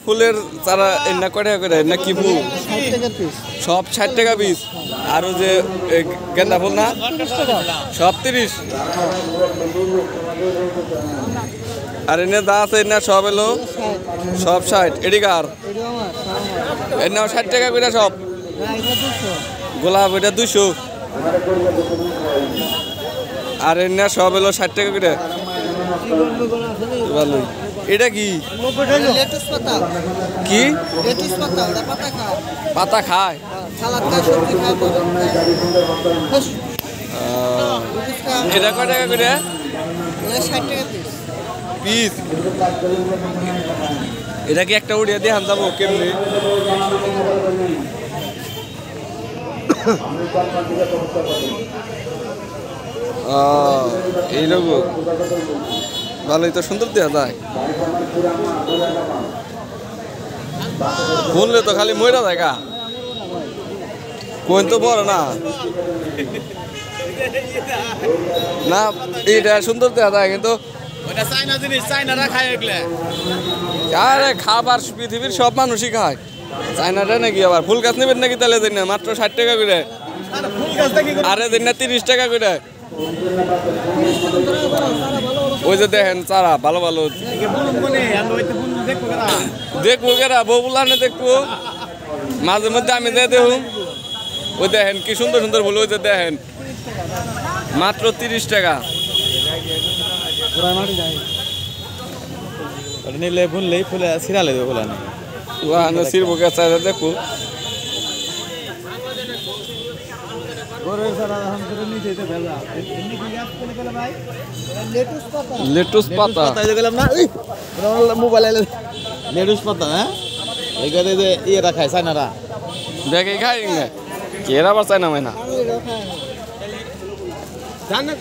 ফুলের চারা এনে কয় টাকা করে না কি ফুল 60 টাকা পিস সব 60 টাকা পিস আর ওই যে গেন্দা ফুল না 30 টাকা সব 30 আর এনে দা আছে এনে সব এলো সব 60 এডিকার এটা আমার এনে 60 টাকা করে সব না এটা 200 গোলাপ এটা 200 আর এনে সব এলো 60 টাকা করে ভালোই এটা কি লেটুস পাতা কি লেটুস পাতা ওটা পাতা খায় পাতা খায় সালাদ খায় সবজি খায় এটা কয় টাকা করে এটা 60 টাকা পিস পিস এটা কি একটা উড়িয়ে দিয়ে আনতাম কেমনি এইরকম ভালোই তো সুন্দর দেওয়া যায় বললে তো খালি ময়রা জায়গা কোন তো বড় না না এটা সুন্দর দেওয়া যায় কিন্তু আরে খাবার পৃথিবীর সব মানুষই খায় চায়নাটা নাকি আবার ফুল গাছ নেবেন নাকি তাহলে দিন না মাত্র 60 টাকা করে আরে দিন না 30 টাকা করে ওই যে দেখেন চারা ভালো ভালো দেখবো কেরা বউলানে দেখবো মাঝে মধ্যে আমি দিয়ে দেখুন ওই দেখেন কি সুন্দর সুন্দর ফুল ওই যে দেখেন মাত্র 30 টাকা নিলে ভুললেই ফুলে ছিড়ালে দেবে ফুলানে ওখানে সিরবো গাছ দেখো লেটুস পাতা মোবাইল লেটুস পাতা হ্যাঁ এইখানে যে ইয়েরা খায় চায়নারা দেখে খাই কেরা আবার চায় না মাইনা জানা